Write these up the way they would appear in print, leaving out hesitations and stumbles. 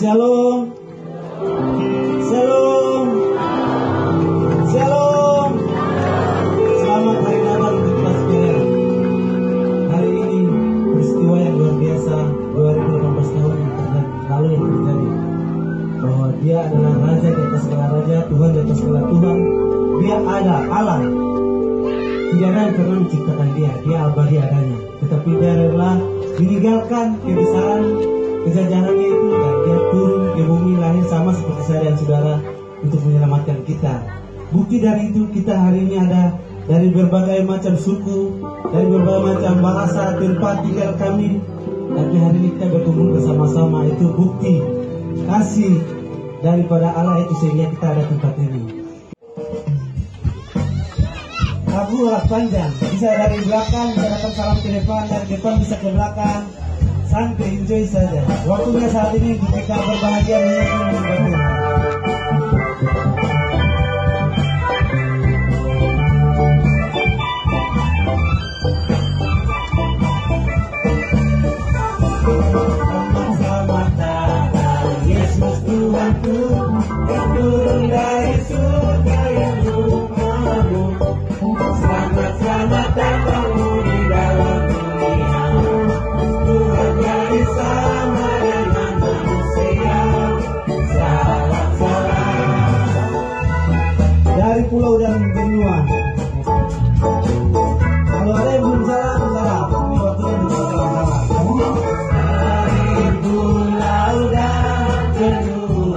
Shalom. Shalom. Shalom. Selamat hari Natal untuk kita sekalian. Hari ini peristiwa yang luar biasa 2018 tahun yang lalu yang terjadi, bahwa Dia adalah Raja di atas segala raja, Tuhan di atas segala Tuhan. Dia ada Allah. Tidak ada yang pernah menciptakan Dia abadi adanya. Tetapi Dia rela meninggalkan kebesaran kejajarannya itu, dan Dia turun ke bumi lahir sama seperti saya dan saudara untuk menyelamatkan kita. Bukti dari itu kita hari ini ada dari berbagai macam suku, dari berbagai macam bahasa, tempat tinggal kami. Tapi hari ini kita berkumpul bersama-sama, itu bukti kasih daripada Allah itu sehingga kita ada tempat ini. Abu panjang, bisa dari belakang, bisa datang salam ke depan, dari depan bisa ke belakang. Santai, enjoy saja. Waktunya saat ini untuk kita berbahagia menyanyi. Selamat datang Yesus Tuhanku, yang turun dari surga yang rumahmu. Selamat datangmu di dalam dunia. Tuhan jadi sama dengan manusia. Salam dari pulau dan benua. Kalau ada yang belum salam, ini waktunya untuk salam. Dari pulau dan benua,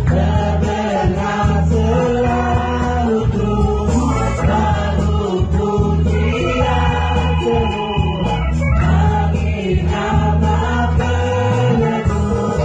terdengar selalu terus lalu pujian semua bagi nama penebus.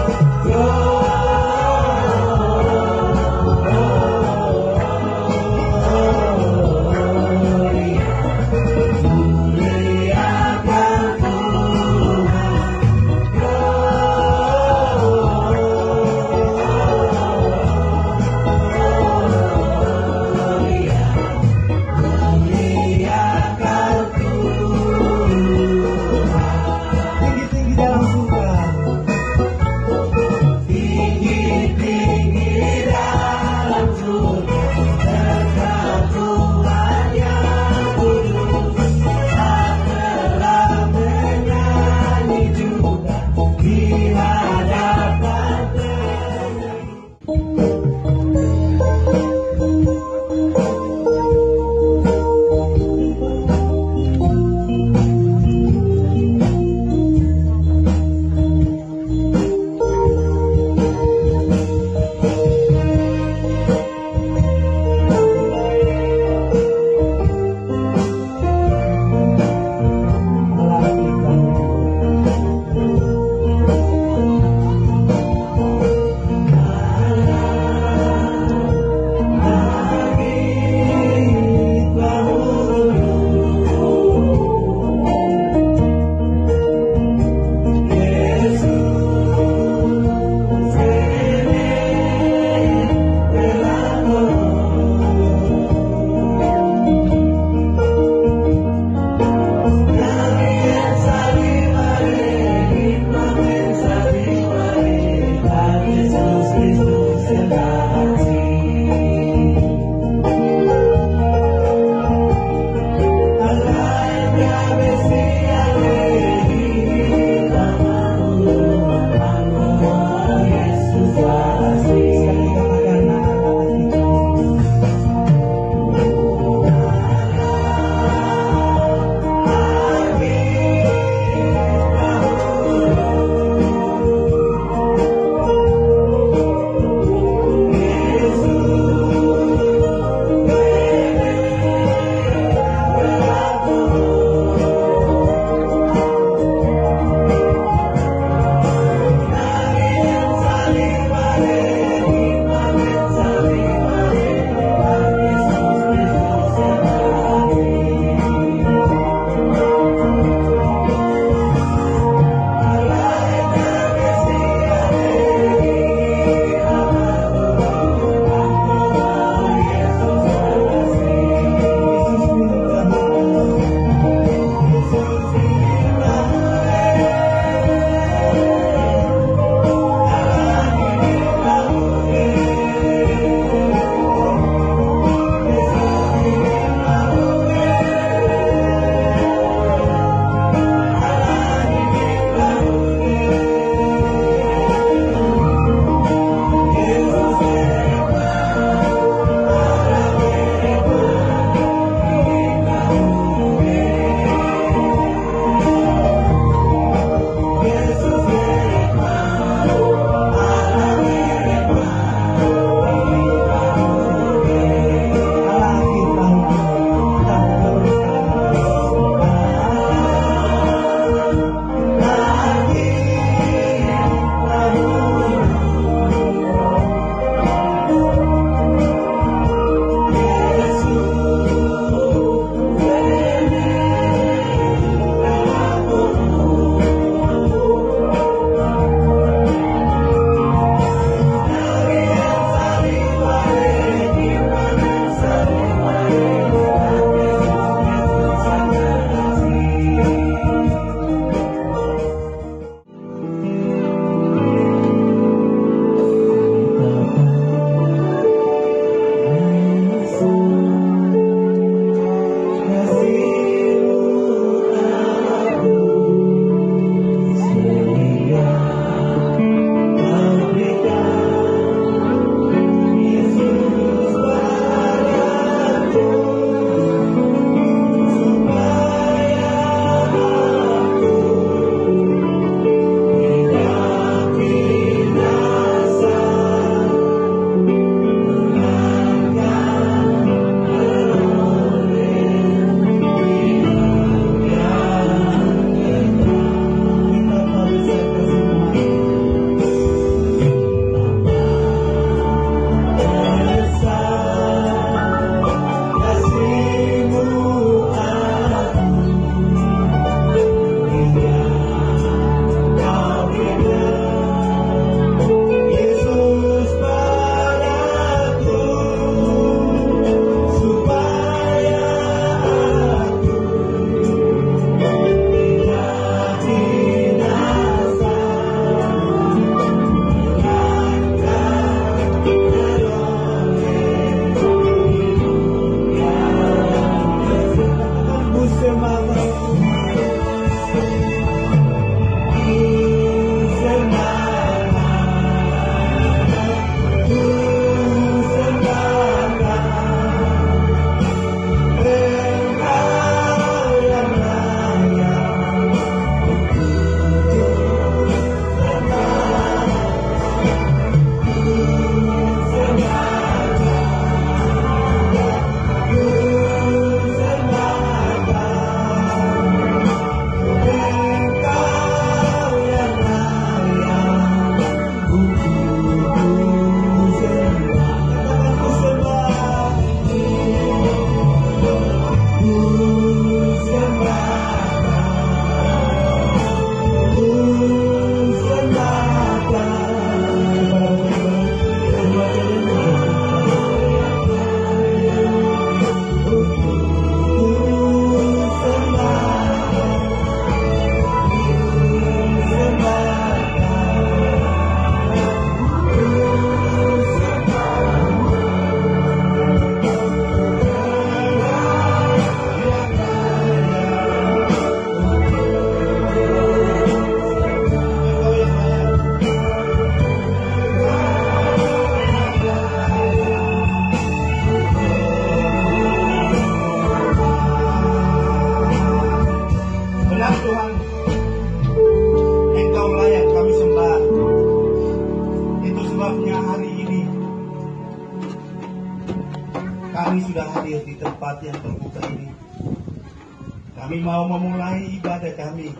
Kami mau memulai ibadah kami.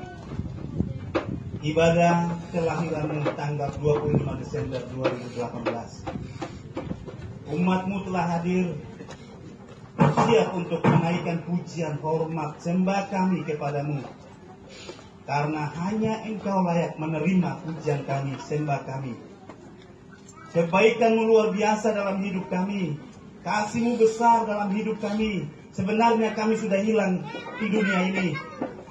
Ibadah kelahiran tanggal 25 Desember 2018. Umatmu telah hadir siap untuk menaikkan pujian, hormat, sembah kami kepadamu. Karena hanya Engkau layak menerima pujian kami, sembah kami. Kebaikan-Mu luar biasa dalam hidup kami. Kasih-Mu besar dalam hidup kami. Sebenarnya kami sudah hilang di dunia ini.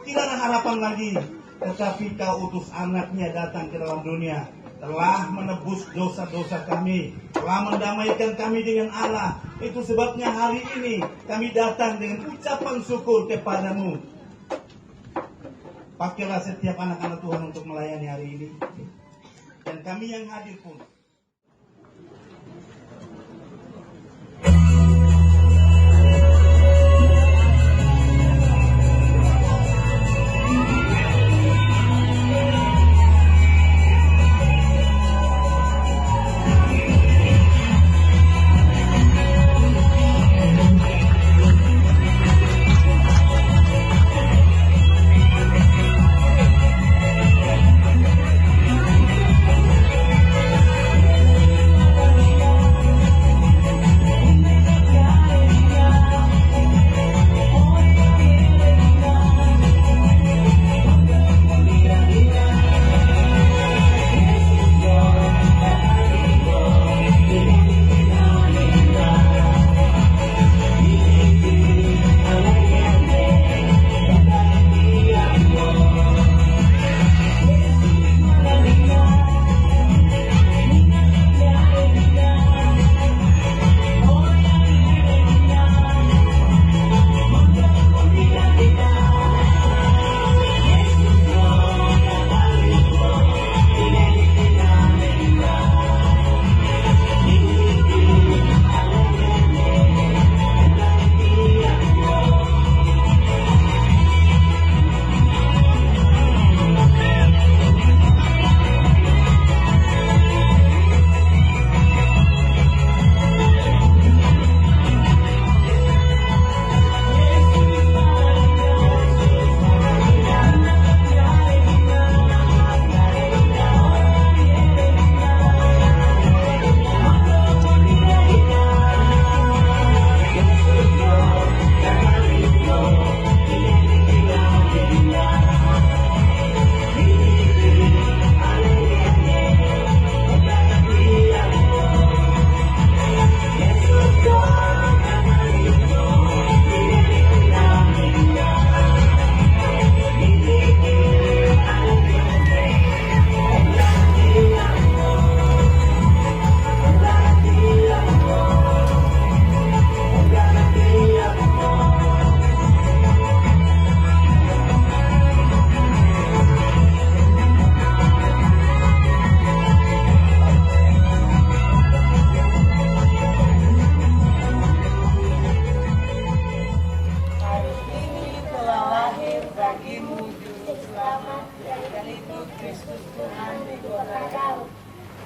Tidak ada harapan lagi. Tetapi Kau utus anaknya datang ke dalam dunia. Telah menebus dosa-dosa kami. Telah mendamaikan kami dengan Allah. Itu sebabnya hari ini kami datang dengan ucapan syukur kepadamu. Pakailah setiap anak-anak Tuhan untuk melayani hari ini. Dan kami yang hadir pun.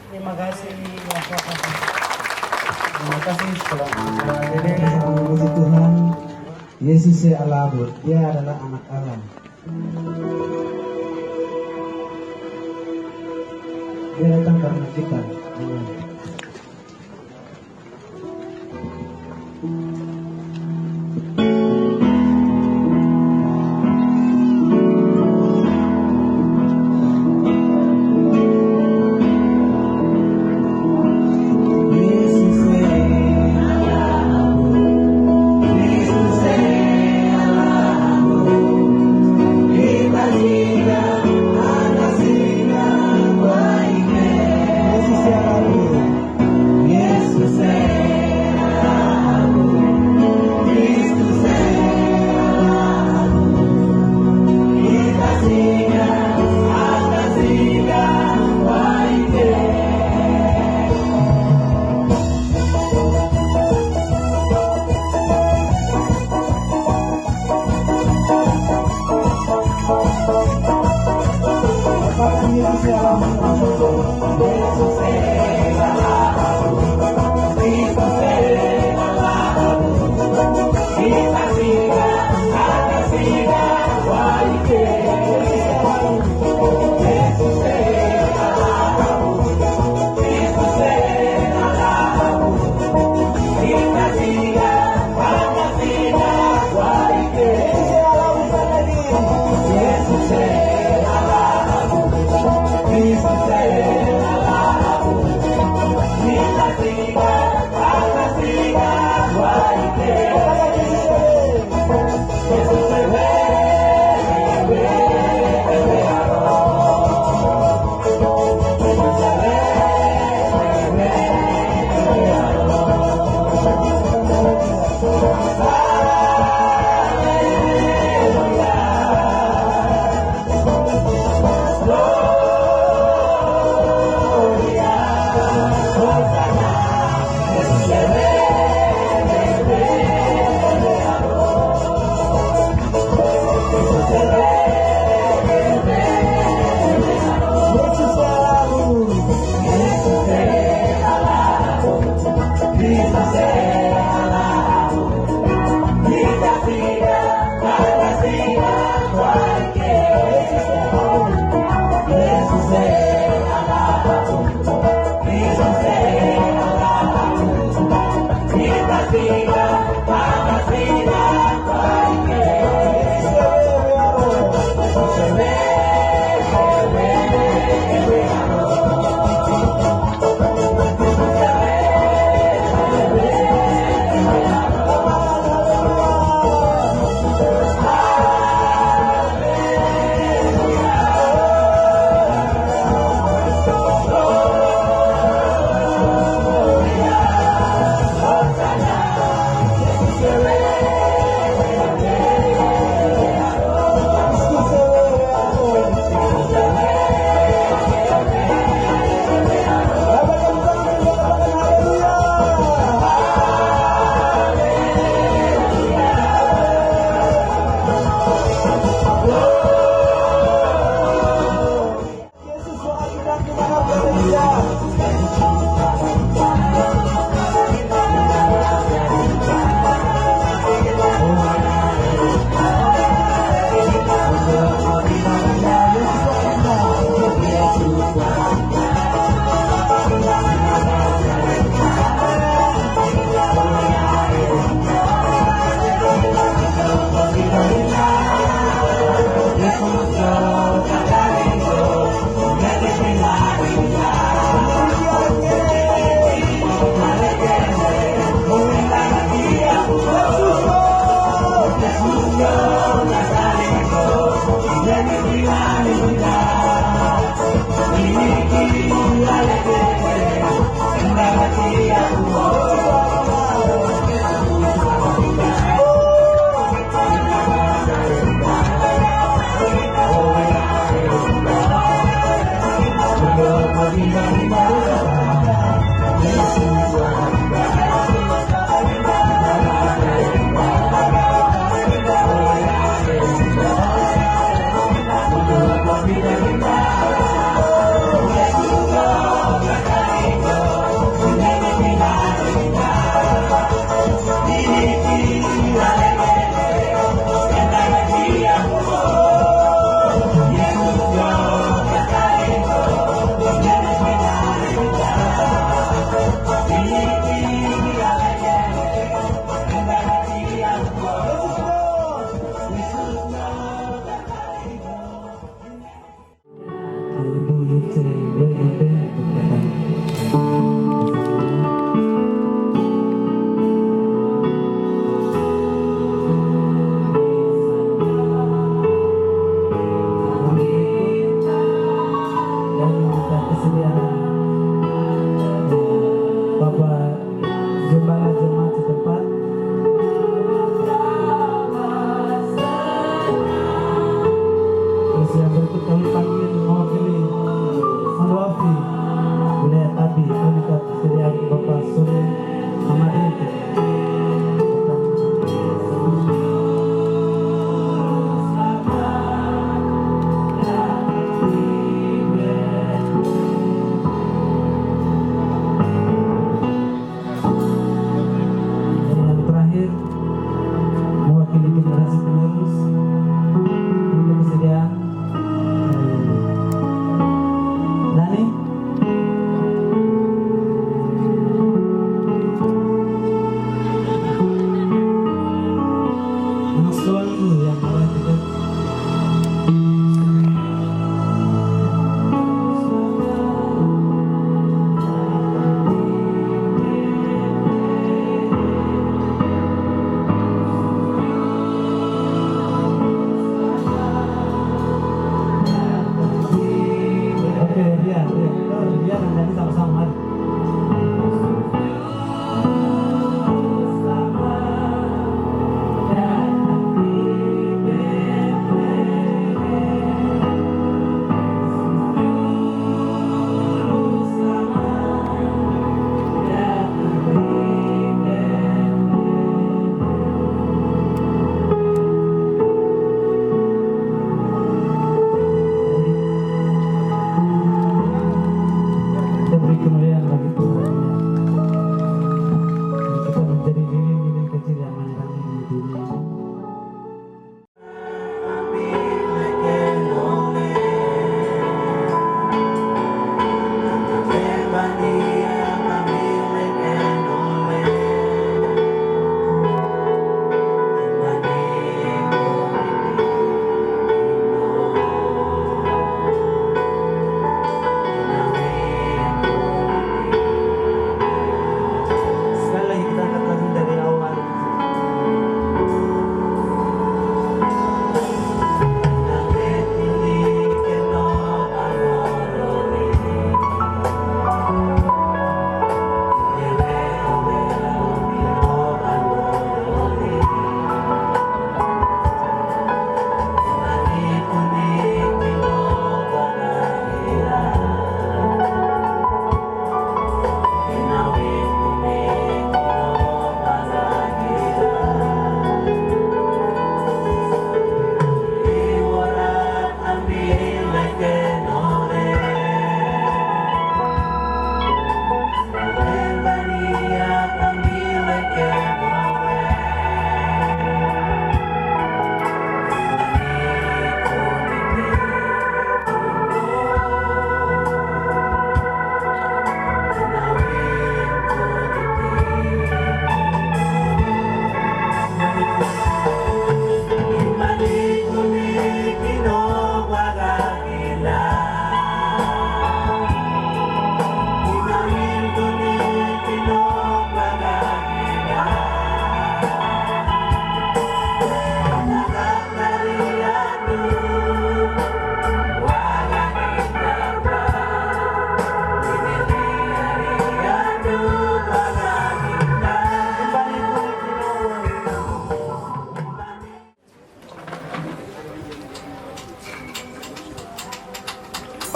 Terima kasih. Terima kasih setelah ini sama memuji Tuhan. Yesus Allah, Dia adalah anak Allah. Dia datang karena kita. Amin. Yesus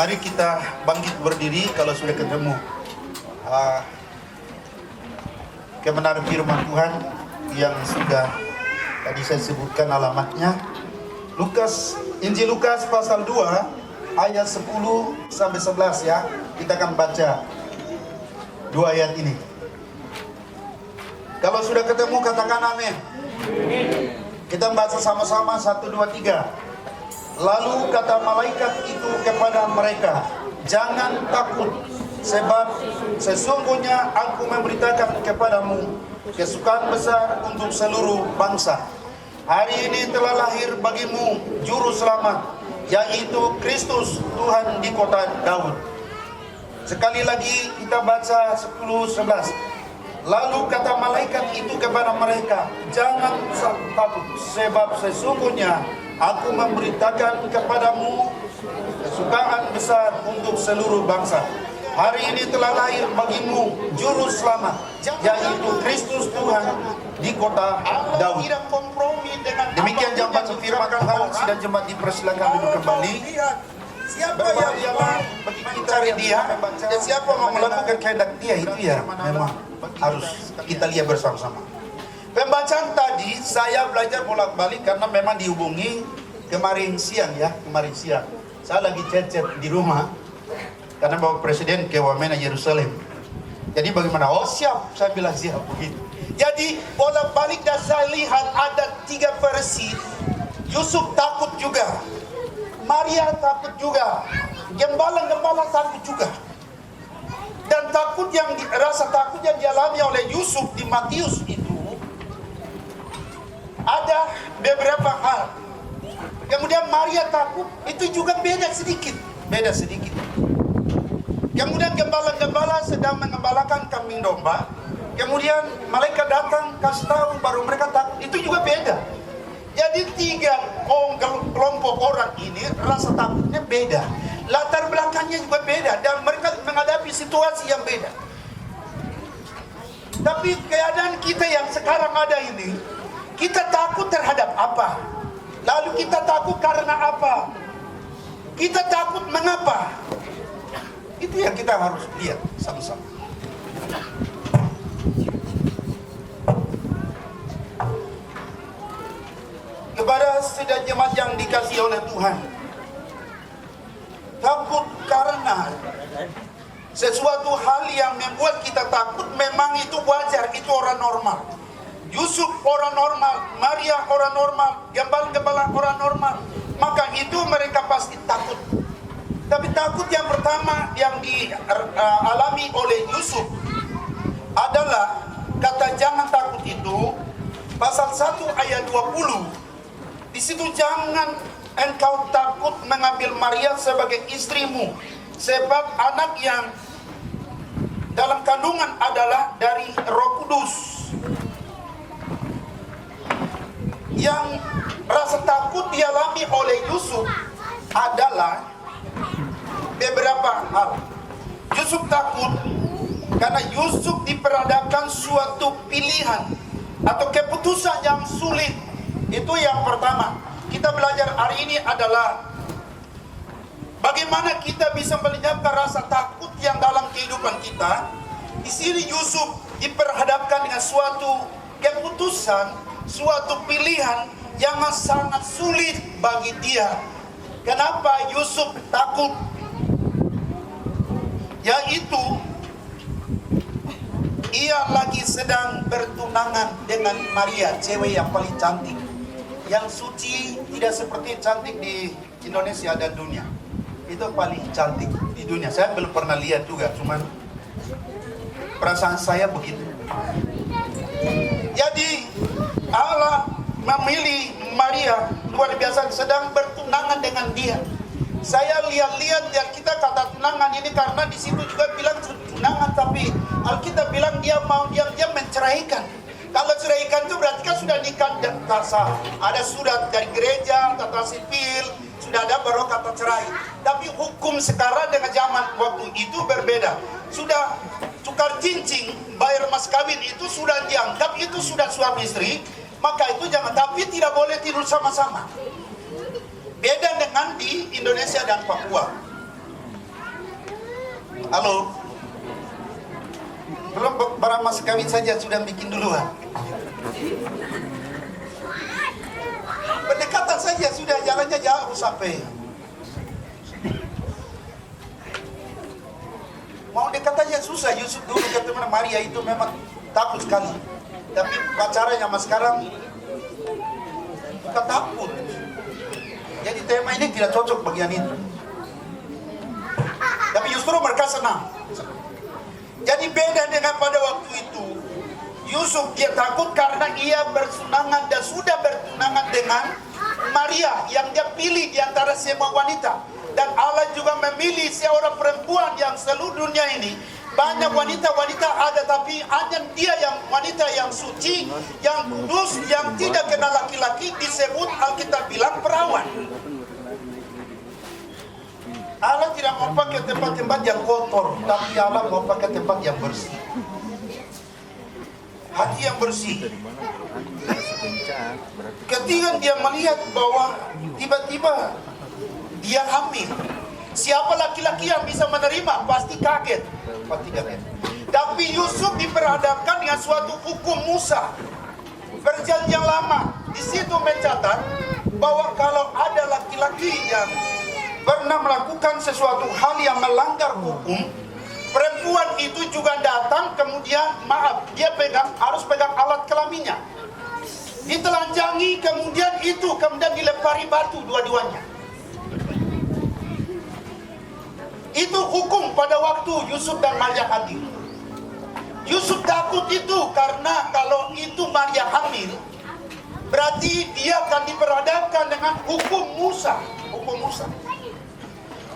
Mari kita bangkit berdiri kalau sudah ketemu kebenaran firman Tuhan yang sudah tadi saya sebutkan alamatnya. Injil Lukas pasal 2 ayat 10 sampai 11 ya. Kita akan baca 2 ayat ini. Kalau sudah ketemu katakan amin. Kita baca sama-sama 1, 2, 3. Lalu kata malaikat itu kepada mereka, jangan takut, sebab sesungguhnya aku memberitakan kepadamu kesukaan besar untuk seluruh bangsa. Hari ini telah lahir bagimu juru selamat, yaitu Kristus Tuhan di kota Daud. Sekali lagi kita baca 10, 11. Lalu kata malaikat itu kepada mereka, jangan takut, sebab sesungguhnya aku memberitakan kepadamu kesukaan besar untuk seluruh bangsa. Hari ini telah lahir bagimu juru selamat, yaitu Kristus Tuhan di kota Daud. Demikian jemaat firman Tuhan, sidang jemaat dipersilakan duduk kembali. Siapa yang begitu cari dia, dan siapa mau melakukan kehendak dia, itu ya memang harus kita lihat bersama-sama. Pembacaan tadi saya belajar bolak-balik karena memang dihubungi kemarin siang. Saya lagi chat di rumah karena Bapak Presiden ke Wamena Yerusalem. Jadi bagaimana? Oh siap, saya bilang siap begitu. Jadi bolak-balik dan saya lihat ada 3 versi. Yusuf takut juga, Maria takut juga, gembala-gembala takut juga. Dan rasa takut yang dialami oleh Yusuf di Matius itu ada beberapa hal. Kemudian Maria takut, itu juga beda sedikit. Kemudian gembala-gembala sedang mengembalakan kambing domba. Kemudian malaikat datang kasih tahu, baru mereka takut. Itu juga beda. Jadi 3 kelompok orang ini rasa takutnya beda. Latar belakangnya juga beda dan mereka menghadapi situasi yang beda. Tapi keadaan kita yang sekarang ada ini, kita takut terhadap apa? Lalu kita takut karena apa? Kita takut mengapa? Itu yang kita harus lihat sama-sama. Kepada sidang jemaat yang dikasihi oleh Tuhan, takut karena sesuatu hal yang membuat kita takut memang itu wajar, itu orang normal. Yusuf orang normal, Maria orang normal, gembala-gembala orang normal. Maka itu mereka pasti takut. Tapi takut yang pertama yang dialami oleh Yusuf adalah kata jangan takut itu pasal 1 ayat 20. Di situ jangan engkau takut mengambil Maria sebagai istrimu, sebab anak yang dalam kandungan adalah dari Roh Kudus. Yang rasa takut dialami oleh Yusuf adalah beberapa hal. Yusuf takut karena Yusuf diperhadapkan suatu pilihan atau keputusan yang sulit. Itu yang pertama. Kita belajar hari ini adalah bagaimana kita bisa melenyapkan rasa takut yang dalam kehidupan kita. Di sini Yusuf diperhadapkan dengan suatu keputusan, suatu pilihan yang sangat sulit bagi dia. Kenapa Yusuf takut? Yaitu ia lagi sedang bertunangan dengan Maria, cewek yang paling cantik, yang suci, tidak seperti cantik di Indonesia dan dunia. Itu paling cantik di dunia. Saya belum pernah lihat juga, cuman perasaan saya begitu. Jadi Allah memilih Maria luar biasa, sedang bertunangan dengan dia. Saya lihat-lihat ya, kita kata tunangan ini karena di situ juga bilang tunangan, tapi Alkitab bilang dia mau diam-diam menceraikan. Kalau ceraikan itu berarti kan sudah nikah dan sah. Ada surat dari gereja, tata sipil, sudah ada baru kata cerai. Tapi hukum sekarang dengan zaman waktu itu berbeda. Sudah tukar cincin, bayar mas kawin itu sudah dianggap itu sudah suami istri. Maka itu jangan, tapi tidak boleh tidur sama-sama. Beda dengan di Indonesia dan Papua. Halo? Belum barang mas kawin saja sudah bikin duluan. Pendekatan saja sudah jalannya jauh sampai. Mau dekat aja susah. Yusuf dulu ketemu Maria itu memang takut sekali. Tapi pacarnya mas sekarang bukan takut. Jadi tema ini tidak cocok bagian itu. Tapi justru mereka senang. Jadi beda dengan pada waktu itu. Yusuf dia takut karena ia bertunangan dan sudah bertunangan dengan Maria yang dia pilih di antara semua wanita. Dan Allah juga memilih seorang perempuan yang seluruh dunia ini banyak wanita-wanita ada, tapi hanya dia yang wanita yang suci, yang kudus, yang tidak kenal laki-laki, disebut Alkitab bilang perawan. Allah tidak mau pakai tempat-tempat yang kotor, tapi Allah mau pakai tempat yang bersih. Hati yang bersih. Ketika dia melihat bahwa tiba-tiba dia hamil, siapa laki-laki yang bisa menerima? Pasti kaget. Tapi Yusuf diperhadapkan dengan suatu hukum Musa perjanjian lama. Di situ mencatat bahwa kalau ada laki-laki yang pernah melakukan sesuatu hal yang melanggar hukum, perempuan itu juga datang, kemudian dia harus pegang alat kelaminnya, ditelanjangi, kemudian dilempari batu dua-duanya. Itu hukum pada waktu Yusuf dan Maria hadir. Yusuf takut itu karena kalau itu Maria hamil, berarti dia akan diperhadapkan dengan hukum Musa. Hukum Musa.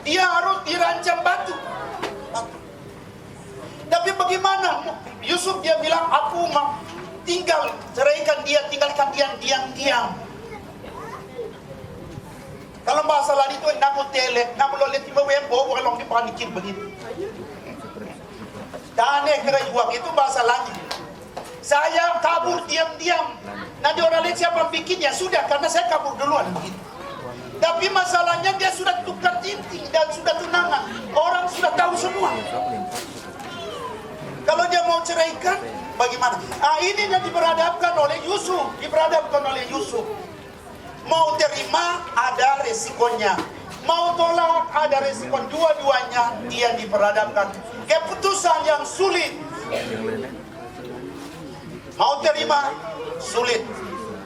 Dia harus dirancam batu. Tapi bagaimana? Yusuf dia bilang, aku mau tinggalkan dia diam-diam. Kalau bahasa lain itu namu tele, namu lolet tiba wembo, kalau dipanikin begitu. Tane kira uang itu bahasa lain. Saya kabur diam-diam. Nanti orang lihat siapa bikinnya sudah, karena saya kabur duluan begitu. Tapi masalahnya dia sudah tukar cincin dan sudah tunangan. Orang sudah tahu semua. Kalau dia mau ceraikan, bagaimana? Ini yang diperhadapkan oleh Yusuf. Mau terima ada resikonya, mau tolak ada resiko. Dua-duanya dia diperhadapkan keputusan yang sulit. Mau terima sulit.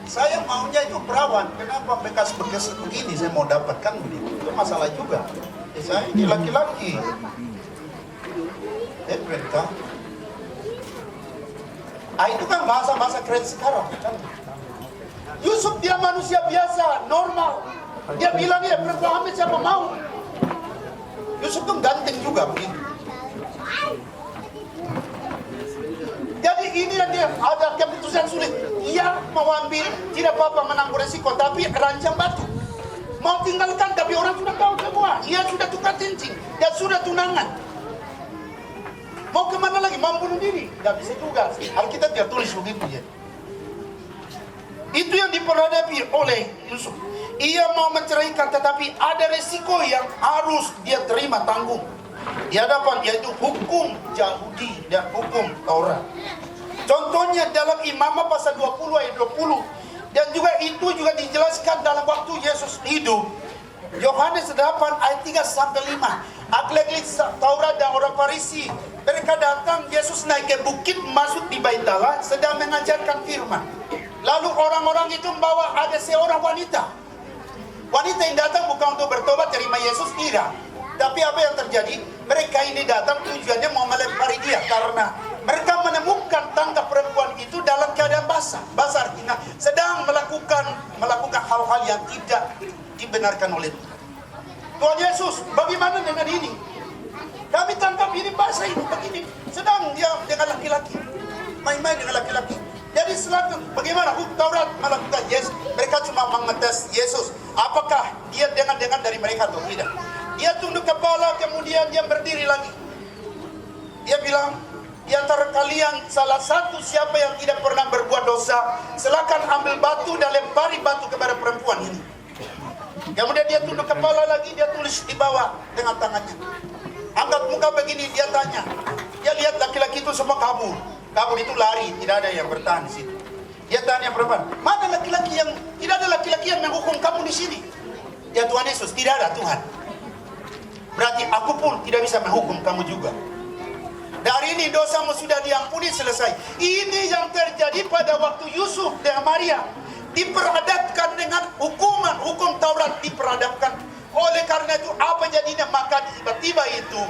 Saya maunya itu perawan. Kenapa bekas-bekas begini saya mau dapatkan begitu? Itu masalah juga. Saya ini laki-laki. Perintah. Itu kan bahasa-bahasa keren sekarang kan? Yusuf dia manusia biasa, normal. Dia bilang ya perempuan hamil siapa mau. Yusuf tuh ganteng juga begitu. Jadi ini yang dia ada keputusan sulit. Ia mau ambil, tidak apa-apa menanggung resiko, tapi rancang batu. Mau tinggalkan, tapi orang sudah tahu semua. Ia sudah tukar cincin, dia sudah tunangan. Mau kemana lagi? Mau bunuh diri? Tidak bisa juga. Alkitab dia tulis begitu ya. Itu yang diperhadapi oleh Yusuf. Ia mau menceraikan, tetapi ada resiko yang harus dia terima tanggung di hadapan, yaitu hukum Yahudi dan hukum Taurat. Contohnya dalam Imamah pasal 20 ayat 20, dan juga itu juga dijelaskan dalam waktu Yesus hidup. Yohanes 8 ayat 3 sampai 5. Ahli Taurat dan orang Farisi, mereka datang, Yesus naik ke bukit, masuk di Bait Allah, sedang mengajarkan firman. Lalu orang-orang itu membawa ada seorang wanita. Wanita yang datang bukan untuk bertobat terima Yesus, tidak. Tapi apa yang terjadi? Mereka ini datang tujuannya mau melempari dia, karena mereka menemukan tangga perempuan itu dalam keadaan basah. Basah artinya sedang melakukan hal-hal yang tidak dibenarkan oleh Tuhan. Tuhan Yesus, bagaimana dengan ini? Kami tangkap ini basah ini begini, sedang dia dengan laki-laki, main-main dengan laki-laki. Jadi selalu bagaimana hukum Taurat melakukan Yesus? Mereka cuma mengetes Yesus, apakah dia dengan dari mereka atau tidak. Dia tunduk kepala, kemudian dia berdiri lagi. Dia bilang, di antara kalian salah satu siapa yang tidak pernah berbuat dosa, silakan ambil batu dan lempari batu kepada perempuan ini. Kemudian dia tunduk kepala lagi, dia tulis di bawah dengan tangannya. Angkat muka begini, dia tanya. Dia lihat laki-laki itu semua kabur. Kabur itu lari, tidak ada yang bertahan di situ. Dia tanya perempuan, mana laki-laki yang, tidak ada laki-laki yang menghukum kamu di sini. Ya Tuhan Yesus, tidak ada Tuhan. Berarti aku pun tidak bisa menghukum kamu juga. Dari ini dosamu sudah diampuni, selesai. Ini yang terjadi pada waktu Yusuf dan Maria diperadabkan dengan hukum Taurat diperadabkan. Oleh karena itu apa jadinya? Maka tiba-tiba itu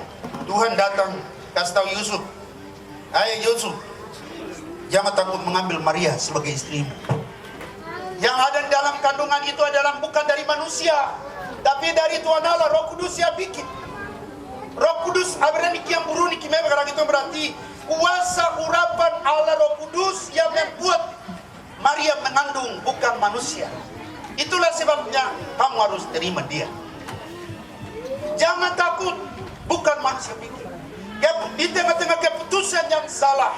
Tuhan datang kasih tahu Yusuf, ayo Yusuf, jangan takut mengambil Maria sebagai istrimu. Yang ada dalam kandungan itu adalah bukan dari manusia, tapi dari Tuhan Allah. Roh Kudus yang bikin. Roh Kudus abrani kiam buruni kimebe karena itu berarti kuasa urapan Allah Roh Kudus yang membuat Maria mengandung, bukan manusia. Itulah sebabnya kamu harus terima dia. Jangan takut, bukan manusia bikin. Di tengah-tengah keputusan yang salah,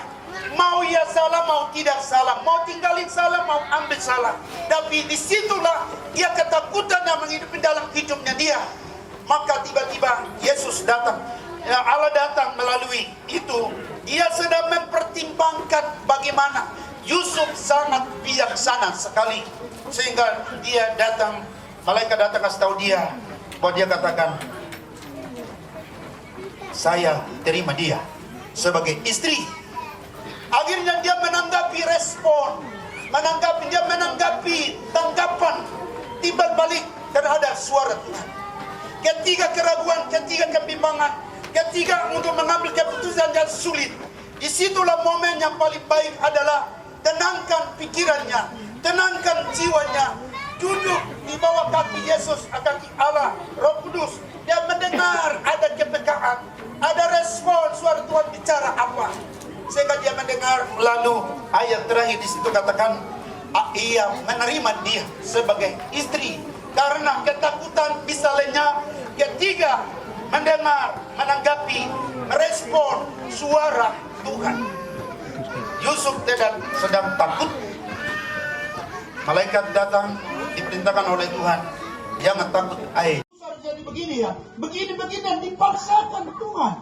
mau ia salah, mau tidak salah, mau tinggalin salah, mau ambil salah, tapi disitulah dia ketakutan yang menghidupi dalam hidupnya dia. Maka tiba-tiba Yesus datang, Allah datang melalui itu. Dia sedang mempertimbangkan bagaimana Yusuf sangat bijaksana sekali, sehingga dia datang, malaikat datang kasih tahu dia bahwa dia katakan, saya terima dia sebagai istri. Akhirnya dia menanggapi respon, dia menanggapi tanggapan timbal balik terhadap suara Tuhan. Ketiga keraguan, ketiga kebimbangan, ketiga untuk mengambil keputusan yang sulit. Disitulah momen yang paling baik adalah tenangkan pikirannya, tenangkan jiwanya, duduk di bawah kaki Yesus, kaki Allah, Roh Kudus. Dia mendengar, ada kepekaan, ada respon suara Tuhan bicara apa. Sehingga dia mendengar, lalu ayat terakhir di situ katakan, ia menerima dia sebagai istri. Karena ketakutan bisa lenyap ketika mendengar, menanggapi, merespon suara Tuhan. Yusuf sedang takut. Malaikat datang, diperintahkan oleh Tuhan, jangan takut, jadi begini ya, begini dan dipaksakan Tuhan.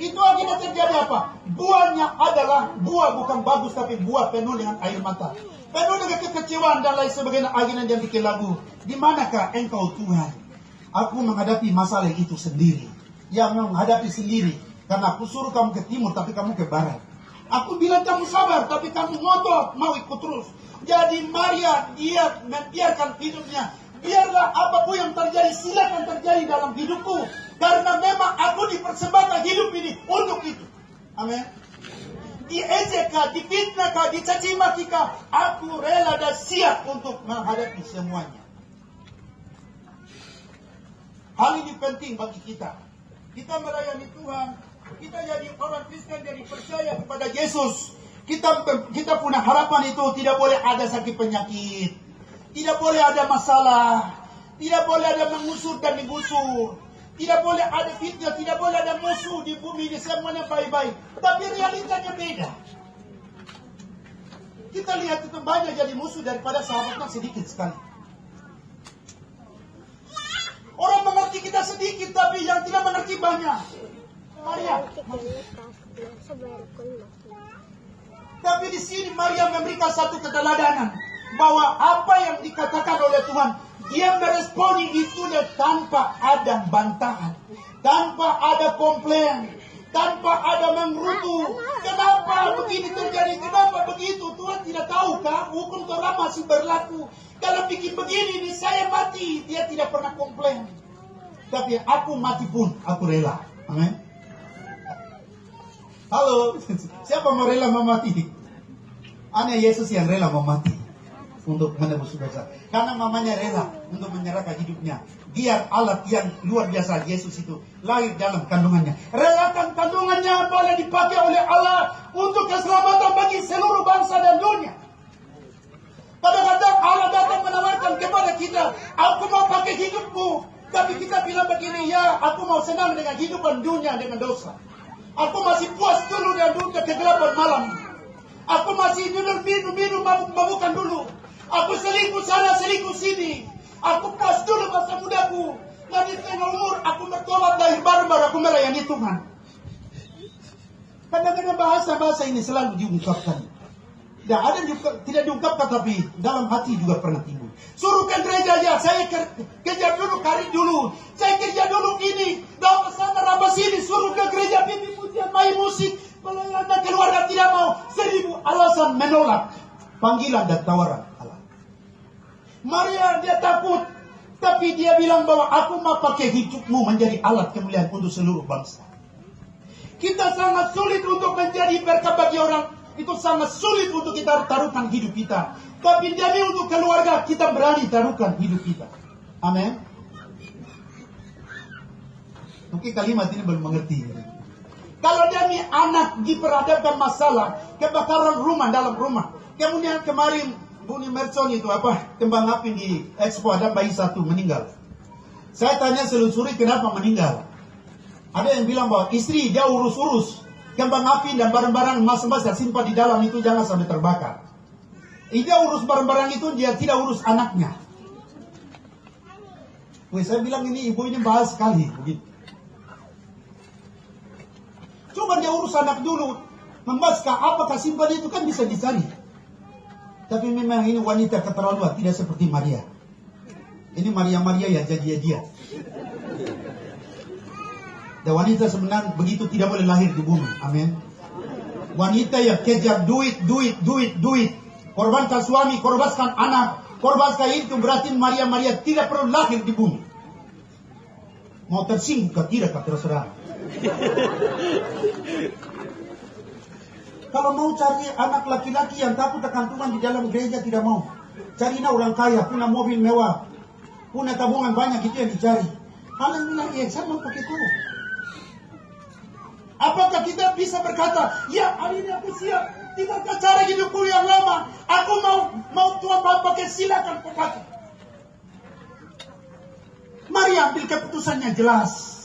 Itu akhirnya terjadi apa? Buahnya adalah buah bukan bagus, tapi buah penuh dengan air mata, penuh dengan kekecewaan dan lain sebagainya. Akhirnya dia bikin lagu, di manakah engkau Tuhan? Aku menghadapi masalah itu sendiri, yang menghadapi sendiri, karena aku suruh kamu ke timur tapi kamu ke barat. Aku bilang kamu sabar tapi kamu ngotot mau ikut terus. Jadi Maria dia membiarkan hidupnya. Biarlah apapun yang terjadi, silakan terjadi dalam hidupku. Karena memang aku dipersembahkan hidup ini untuk itu. Amin. Diejek kah, difitnah kah, dicaci maki kah, aku rela dan siap untuk menghadapi semuanya. Hal ini penting bagi kita. Kita melayani Tuhan. Kita jadi orang Kristen, jadi percaya kepada Yesus. Kita punya harapan itu tidak boleh ada sakit penyakit. Tidak boleh ada masalah, tidak boleh ada mengusur dan digusur, tidak boleh ada fitnah, tidak boleh ada musuh di bumi ini, semuanya baik-baik. Tapi realitanya beda. Kita lihat itu banyak jadi musuh daripada sahabatnya sedikit sekali. Orang mengerti kita sedikit, tapi yang tidak mengerti banyak. Maria. Tapi di sini Maria memberikan satu keteladanan. Bahwa apa yang dikatakan oleh Tuhan, dia meresponi itu tanpa ada bantahan, tanpa ada komplain, tanpa ada menggerutu. Kenapa begini terjadi? Kenapa begitu? Tuhan tidak tahukah hukum Torah masih berlaku? Kalau bikin begini nih saya mati. Dia tidak pernah komplain. Tapi aku mati pun aku rela. Amin. Halo, siapa mau rela mati? Hanya Yesus yang rela mati untuk menebus dosa. Karena mamanya rela untuk menyerahkan hidupnya. Biar alat yang luar biasa Yesus itu lahir dalam kandungannya. Relakan kandungannya boleh dipakai oleh Allah untuk keselamatan bagi seluruh bangsa dan dunia. Kadang-kadang Allah datang menawarkan kepada kita, aku mau pakai hidupmu. Tapi kita bilang begini, ya aku mau senang dengan hidupan dunia dengan dosa. Aku masih puas dulu dengan dunia kegelapan malam. Aku masih minum mabukan dulu. Aku selingkuh sana, selingkuh sini. Aku puas dulu masa mudaku. Nanti Di tengah umur aku bertobat dari baru aku melayani Tuhan. Kadang-kadang bahasa ini selalu diungkapkan. Tidak diungkapkan, tapi dalam hati juga pernah timbul. Suruh ke gereja aja, saya kerja dulu, karir dulu, saya kerja dulu ini, dapat sana rabas ini, suruh ke gereja, pimpin pujian, main musik, pelayanan keluarga tidak mau, 1000 alasan menolak panggilan dan tawaran Allah. Maria dia takut, tapi dia bilang bahwa aku mau pakai hidupmu menjadi alat kemuliaan untuk seluruh bangsa. Kita sangat sulit untuk menjadi berkat bagi orang. Itu sangat sulit untuk kita taruhkan hidup kita. Tapi demi untuk keluarga kita berani taruhkan hidup kita. Amin. Mungkin kalimat ini belum mengerti. Kalau demi anak diperhadapkan masalah kebakaran rumah dalam rumah. Kemudian kemarin Buni Mercon itu kembang api di Expo, ada bayi satu meninggal. Saya tanya selusuri kenapa meninggal. Ada yang bilang bahwa istri dia urus-urus kembang api dan barang-barang emas-emas yang simpan di dalam itu jangan sampai terbakar. Dia urus barang-barang itu, dia tidak urus anaknya. Saya bilang ini ibu ini bahas sekali begitu. Coba dia urus anak dulu, membahas apakah simpan itu kan bisa dicari. Tapi memang ini wanita keterlaluan, tidak seperti Maria. Ini Maria ya jadi dia. Dan wanita sebenarnya begitu tidak boleh lahir di bumi. Amin. Wanita yang kejar duit. Korbankan suami, korbankan anak, korbankan itu berarti Maria tidak perlu lahir di bumi. Mau tersinggung ke tidak terserah. Kalau mau cari anak laki-laki yang takut akan Tuhan di dalam gereja tidak mau. Carilah orang kaya, punya mobil mewah, punya tabungan banyak, itu yang dicari. Allah bilang, saya mau pakai itu. Apakah kita bisa berkata, ya hari ini aku siap, tidak akan cara hidupku yang lama, aku mau Tuhan pakai, silakan pakai. Maria ambil keputusannya jelas.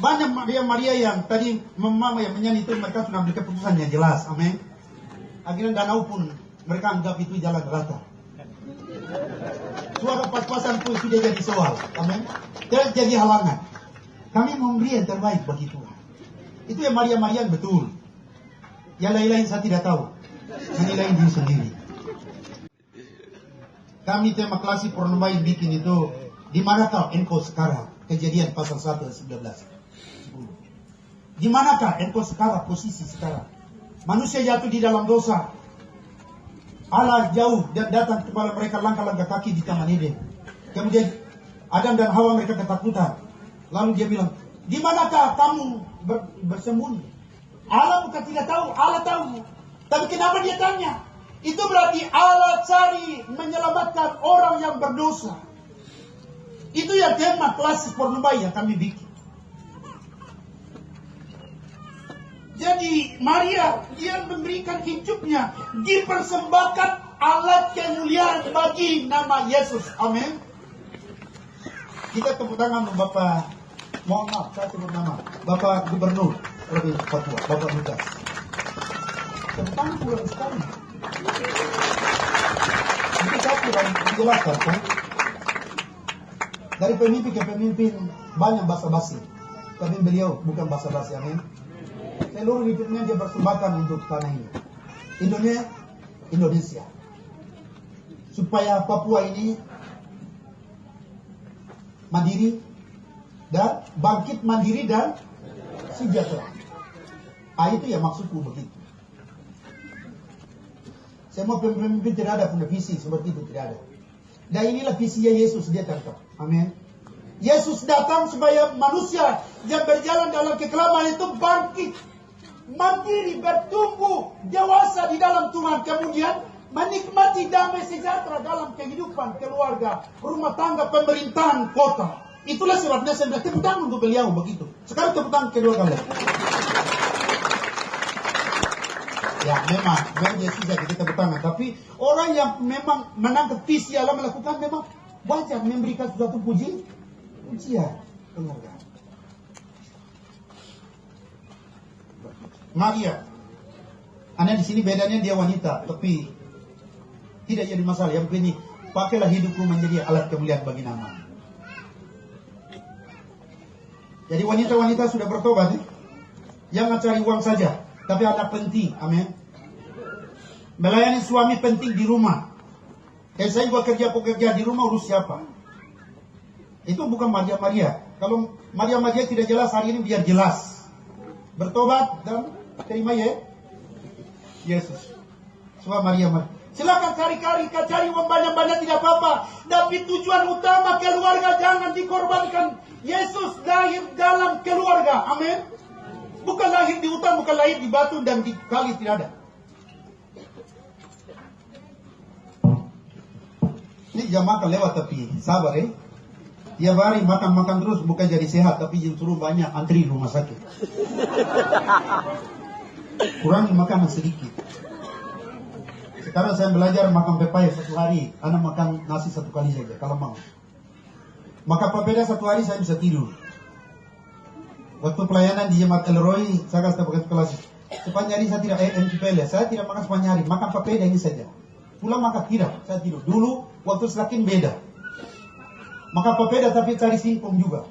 Banyak Maria yang tadi mama yang menyanyi itu mereka sudah ambil keputusannya jelas, amin. Akhirnya danau pun mereka anggap itu jalan rata. Suara pas-pasan pun sudah jadi soal, amin. Tidak jadi halangan. Kami memberi yang terbaik bagi Tuhan. Itu yang Maria betul. Yang lain-lain saya tidak tahu. Saya nilai diri sendiri. Kami tema klasik Pornombai bikin itu, di manakah engkau sekarang? Kejadian pasal 1 ayat 19. Di manakah engkau sekarang, posisi sekarang? Manusia jatuh di dalam dosa. Allah jauh dan datang kepada mereka langkah-langkah kaki di Taman Eden. Kemudian Adam dan Hawa mereka ketakutan. Lalu dia bilang, di manakah kamu bersembunyi? Allah bukan tidak tahu, Allah tahu. Tapi kenapa dia tanya? Itu berarti Allah cari menyelamatkan orang yang berdosa. Itu yang tema klasik Pornombai yang kami bikin. Jadi Maria, dia memberikan hidupnya, dipersembahkan alat kemuliaan bagi nama Yesus. Amin. Kita tepuk tangan untuk Bapak, mohon maaf saya sebut nama, Bapak Gubernur Provinsi Papua, Bapak Lukas. Tepuk tangan pulang sekali. Jadi saya kurang menjelaskan kan? Dari pemimpin ke pemimpin banyak basa-basi, tapi beliau bukan basa-basi, amin. Seluruh hidupnya dia persembahkan untuk tanah ini, Indonesia, supaya Papua ini mandiri dan bangkit mandiri dan sejahtera. Itu ya maksudku begitu. Semua pemimpin tidak ada punya visi seperti itu, tidak ada. Dan inilah visinya Yesus, dia tangkap. Amin. Yesus datang supaya manusia yang berjalan dalam kekelaman itu bangkit, mandiri, bertumbuh dewasa di dalam Tuhan, kemudian menikmati damai sejahtera dalam kehidupan keluarga, rumah tangga, pemerintahan, kota. Itulah sebabnya saya bilang tepuk tangan untuk beliau begitu. Sekarang tepuk tangan kedua kali. Ya memang Yesus jadi kita tepuk tangan. Tapi orang yang memang menangkap visi Allah melakukan memang wajar memberikan suatu pujian. Maria, Anda di sini bedanya dia wanita, tapi tidak jadi masalah. Yang penting pakailah hidupmu menjadi alat kemuliaan bagi nama. Jadi wanita-wanita sudah bertobat, jangan cari uang saja, tapi ada penting, amin. Melayani suami penting di rumah. Saya juga kerja di rumah, urus siapa? Itu bukan Maria. Kalau Maria tidak jelas hari ini, biar jelas. Bertobat dan terima Yesus. Semua Maria. Silakan cari uang banyak-banyak, tidak apa-apa. Tapi tujuan utama keluarga jangan dikorbankan. Yesus lahir dalam keluarga, amin. Bukan lahir di hutan, bukan lahir di batu dan di kali, tidak ada. Ini jam makan lewat tapi sabar ya. Tiap hari makan terus bukan jadi sehat, tapi justru banyak antri rumah sakit. Kurangi makanan sedikit. Sekarang saya belajar makan pepaya 1 hari, anak makan nasi 1 kali saja kalau mau. Makan papeda 1 hari saya bisa tidur. Waktu pelayanan di Jemaat Elroy, saya kasih tahu kelas. Sepanjang hari saya tidak MCPL, saya tidak makan sepanjang hari, makan papeda ini saja. Pulang makan tidak, saya tidur. Dulu waktu selakin beda. Makan papeda tapi cari singkong juga.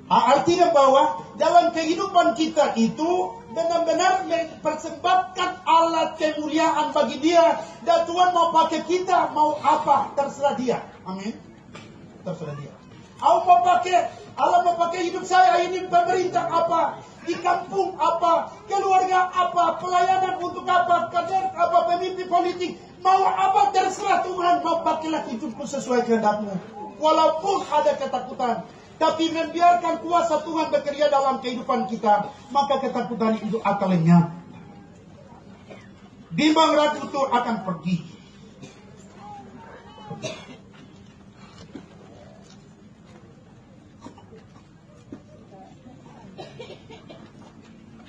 Artinya bahwa dalam kehidupan kita itu benar-benar mempersembahkan alat kemuliaan bagi Dia. Dan Tuhan mau pakai kita, mau apa, terserah Dia. Amin. Terserah Dia. Allah mau pakai hidup saya ini, pemerintah apa, di kampung apa, keluarga apa, pelayanan untuk apa, kader apa, pemimpin politik, mau apa, terserah Tuhan. Mau pakailah hidupku sesuai kehendak-Mu. Walaupun ada ketakutan, tapi membiarkan kuasa Tuhan bekerja dalam kehidupan kita, maka ketakutan itu akan lenyap. Bimbang ratu itu akan pergi.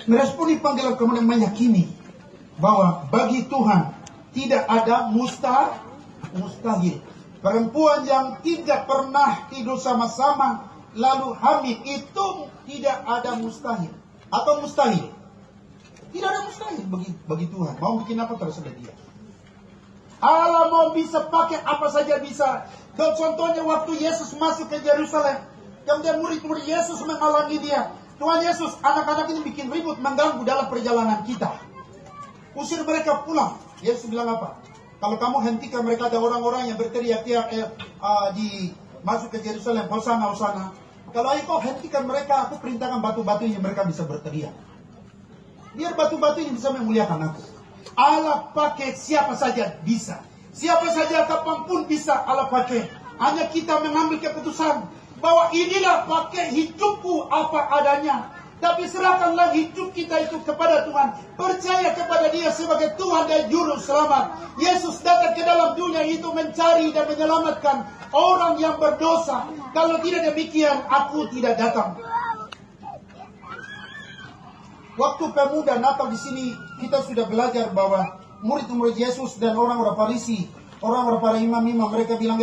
Meresponi panggilan kemudian meyakini bahwa bagi Tuhan tidak ada mustahil. Perempuan yang tidak pernah tidur sama-sama lalu hamil itu tidak ada mustahil. Atau mustahil. Tidak ada mustahil bagi Tuhan. Mau bikin apa terserah Dia. Allah mau bisa pakai apa saja bisa. Dan contohnya waktu Yesus masuk ke Yerusalem, kemudian murid-murid Yesus menghalangi Dia. Tuhan Yesus, anak-anak ini bikin ribut, mengganggu dalam perjalanan kita. Usir mereka pulang. Yesus bilang apa? Kalau kamu hentikan mereka, ada orang-orang yang berteriak-teriak masuk ke Yerusalem, Hosana, Hosana. Kalau kau hentikan mereka, aku perintahkan batu-batu yang mereka bisa berteriak. Biar batu-batu ini bisa memuliakan aku. Allah pakai siapa saja bisa. Siapa saja kapanpun bisa Allah pakai. Hanya kita mengambil keputusan bahwa inilah pakai hidupku apa adanya. Tapi serahkanlah hidup kita itu kepada Tuhan. Percaya kepada Dia sebagai Tuhan dan Juru Selamat. Yesus datang ke dalam dunia itu mencari dan menyelamatkan orang yang berdosa. Kalau tidak demikian, aku tidak datang. Waktu pemuda Natal di sini, kita sudah belajar bahwa murid-murid Yesus dan orang-orang Farisi, orang-orang para imam-imam, mereka bilang,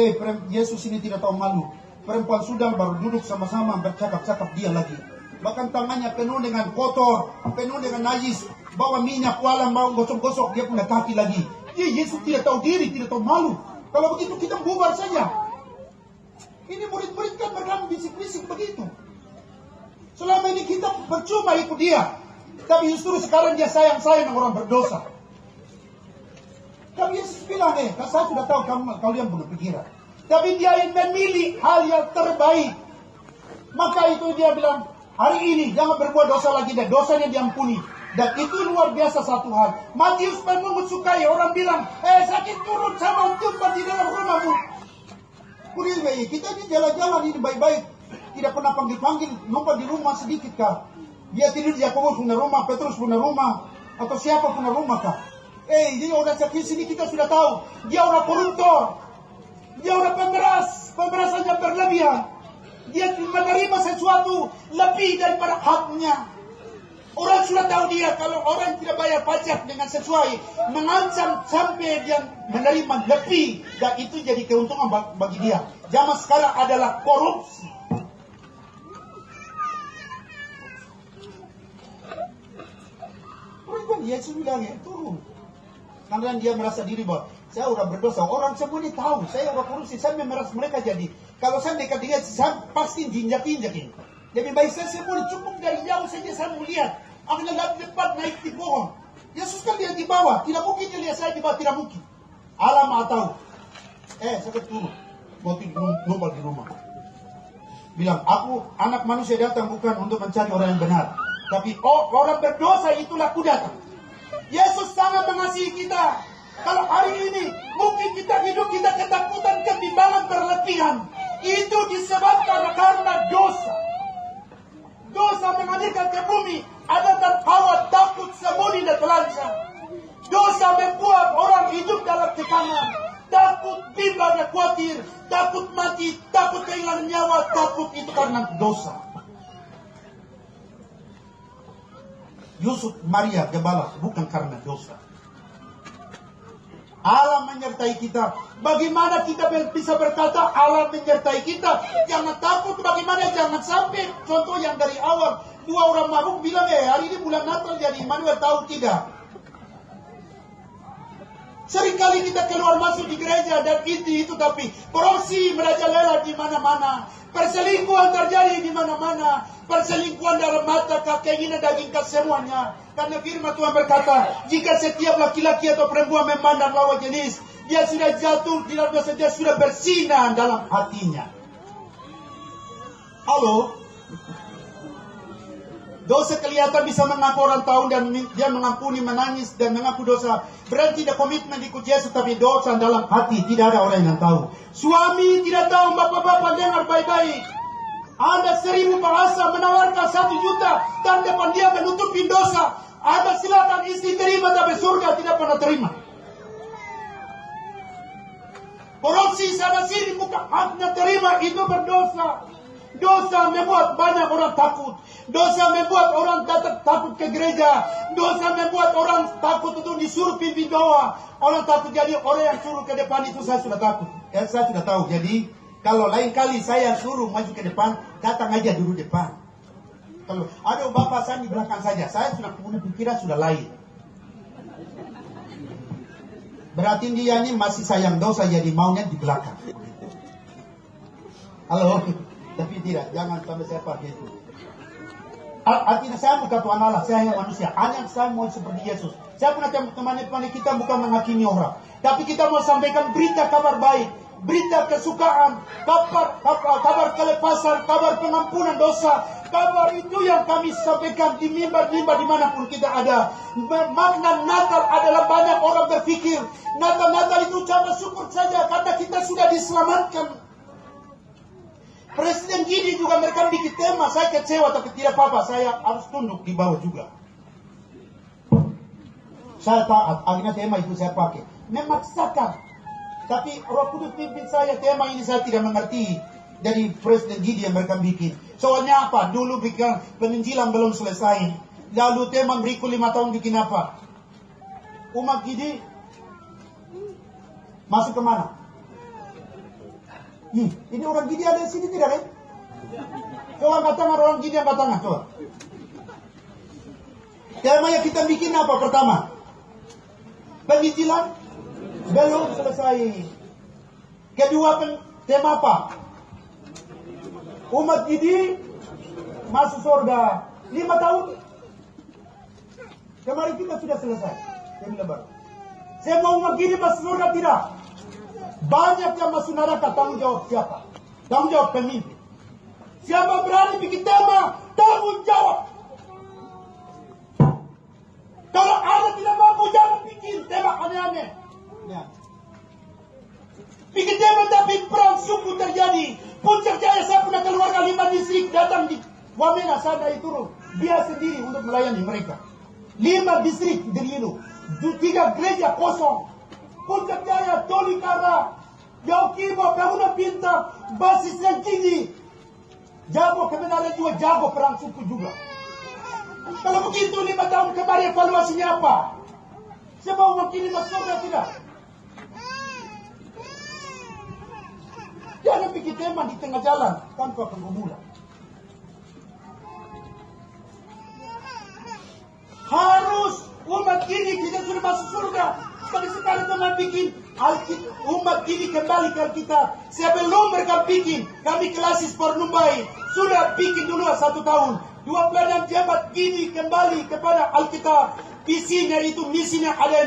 Yesus ini tidak tahu malu. Perempuan sudah baru duduk sama-sama bercakap-cakap dia lagi. Bahkan tangannya penuh dengan kotor, penuh dengan najis. Bawa minyak walam, bawa gosok-gosok, dia punya kaki lagi. Yesus tidak tahu diri, tidak tahu malu. Kalau begitu kita bubar saja. Ini murid-murid kan mereka bisik-bisik begitu. Selama ini kita percuma ikut dia. Tapi justru sekarang dia sayang-sayang orang berdosa. Tapi Yesus bilang, saya sudah tahu kalian punya pikiran. Tapi dia ingin memilih hal yang terbaik. Maka itu dia bilang, hari ini jangan berbuat dosa lagi, dan dosanya diampuni. Dan itu luar biasa satu hal. Matius pemungut sukai, orang bilang, sakit turun sama tumpah di dalam rumahmu. Kita ini jalan-jalan ini baik-baik. Tidak pernah panggil-panggil, numpah di rumah sedikit kah? Dia tidur di Yakobus punya rumah, Petrus punya rumah, atau siapa punya rumah kah? Dia orang sakit sini kita sudah tahu. Dia orang koruptor. Dia orang pemerasannya berlebihan. Dia menerima sesuatu lebih daripada haknya. Orang sudah tahu dia, kalau orang tidak bayar pajak dengan sesuai, mengancam sampai dia menerima lebih, dan itu jadi keuntungan bagi dia. Zaman sekarang adalah korupsi. Yesus bilang turun. Karena dia merasa diri bahwa Saya udah berdosa. Orang semua ini tahu. Saya udah korupsi. Saya memeras mereka jadi. Kalau saya dekat dengan saya pasti diinjak-injak ini. Lebih baik saya semua cukup dari jauh saja saya mau lihat. Akhirnya dari depan naik di pohon. Yesus kan dia di bawah. Tidak mungkin dia lihat saya di bawah. Tidak mungkin. Allah maha tahu. Saya turun. Mau numpang di rumah. Bilang, aku anak manusia datang bukan untuk mencari orang yang benar. Tapi orang berdosa itulah aku datang. Yesus sangat mengasihi kita. Kalau hari ini mungkin kita hidup kita ketakutan kebimbangan berlebihan. Itu disebabkan karena dosa. Dosa mengalirkan ke bumi. Adam dan Hawa takut sembunyi dan telanjang. Dosa membuat orang hidup dalam tekanan. Takut, bimbang dan khawatir. Takut mati, takut kehilangan nyawa. Takut itu karena dosa. Yusuf Maria Gembala bukan karena dosa. Allah menyertai kita. Bagaimana kita bisa berkata Allah menyertai kita? Jangan takut. Bagaimana jangan sampai contoh yang dari awal 2 orang mabuk bilang hari ini bulan Natal jadi Immanuel tahu tidak? Seringkali kita keluar masuk di gereja dan itu tapi korupsi merajalela di mana-mana. Perselingkuhan terjadi di mana-mana. Perselingkuhan dalam mata, keinginan daging semuanya. Karena firman Tuhan berkata, jika setiap laki-laki atau perempuan memandang lawan jenis, dia sudah jatuh di dalam dosa, dia sudah bersinar dalam hatinya. Halo? Dosa kelihatan bisa mengaku orang tahu dan dia mengampuni, menangis dan mengaku dosa. Berarti tidak komitmen ikut Yesus, tapi dosa dalam hati. Tidak ada orang yang tahu. Suami tidak tahu, bapak-bapak dengar baik-baik. Anda 1000 bahasa menawarkan 1 juta dan depan dia menutupi dosa. Anda silakan istri terima, tapi surga tidak pernah terima. Korupsi sana sini bukan haknya terima, itu berdosa. Dosa membuat banyak orang takut. Dosa membuat orang takut ke gereja. Dosa membuat orang takut untuk disuruh pimpin doa. Orang takut jadi orang yang suruh ke depan itu saya sudah takut. Saya sudah tahu. Jadi kalau lain kali saya suruh maju ke depan, datang aja dulu depan. Kalau ada bapak saya di belakang saja, saya sudah punya pikiran sudah lain. Berarti dia ini masih sayang dosa, jadi maunya di belakang. Halo? Tapi tidak, jangan sampai saya pakai itu. Artinya saya bukan Tuhan Allah, saya hanya manusia. Hanya saya mau seperti Yesus. Saya punya teman-teman kita bukan menghakimi orang, tapi kita mau sampaikan berita kabar baik, berita kesukaan, kabar kelepasan, kabar pengampunan dosa. Kabar itu yang kami sampaikan di mimbar-mimbar dimanapun kita ada. Makna Natal adalah banyak orang berpikir Natal itu ucapan syukur saja karena kita sudah diselamatkan. Presiden Gini juga mereka bikin tema, saya kecewa tapi tidak apa-apa, saya harus tunduk di bawah juga. Saya taat, akhirnya tema itu saya pakai. Memaksakan. Tapi Roh Kudus pimpin saya, tema ini saya tidak mengerti dari Presiden Gini yang mereka bikin. Soalnya apa? Dulu bikin penginjilan belum selesai. Lalu tema berikut 5 tahun bikin apa? Umat Gini masuk kemana? Ini orang Gini ada di sini tidak, kan? Coba angkat tangan orang Gini, angkat tangan, coba. Tema yang kita bikin apa pertama? Penginjilan belum selesai. Kedua tema apa? Umat Gini masuk surga 5 tahun. Kemarin kita sudah selesai. Saya mau umat Gini masuk surga tidak? Banyak yang masuk neraka, tanggung jawab siapa? Tanggung jawab pemimpin. Siapa berani bikin tema, tanggung jawab. Kalau Anda tidak mampu, jangan bikin tema aneh-aneh. Ya. Bikin tema tapi perang suku terjadi. Puncak Jaya saya punya keluarga 5 distrik datang di Wamena sana itu dia sendiri untuk melayani mereka. 5 distrik dari itu, 3 gereja kosong. Puncak Jaya, Tolikara, Yaukimo, Pemuna Pinta, basis yang tinggi. Jago kebenaran juga, jago perang suku juga. Kalau begitu 5 tahun kemarin evaluasinya apa? Saya mau makin masuk surga tidak? Jangan bikin tema di tengah jalan tanpa pergumulan. Harus umat ini kita sudah masuk surga. Tapi sekarang teman bikin umat ini kembali ke Alkitab. Sebelum mereka bikin, kami Klasis Pornumbai sudah bikin dulu 1 tahun. 26 jemaat gini kembali kepada Alkitab. Visinya itu, misinya ada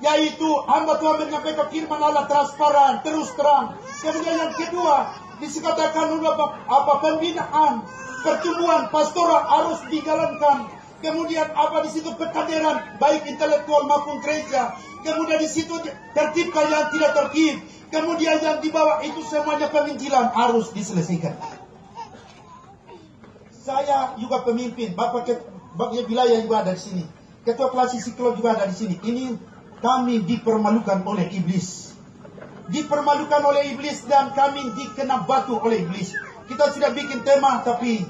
6. Yaitu hamba Tuhan menyampaikan firman Allah transparan, terus terang. Kemudian yang kedua, dikatakan apa pembinaan, pertumbuhan pastoral harus dijalankan. Kemudian apa di situ pekaderan baik intelektual maupun gereja. Kemudian di situ tertibkan yang tidak tertib. Kemudian yang di bawah itu semuanya penginjilan harus diselesaikan. Saya juga pemimpin, Bapak wilayah juga ada di sini. Ketua Klasis Psikolog juga ada di sini. Ini kami dipermalukan oleh iblis. Dipermalukan oleh iblis dan kami dikena batu oleh iblis. Kita sudah bikin tema tapi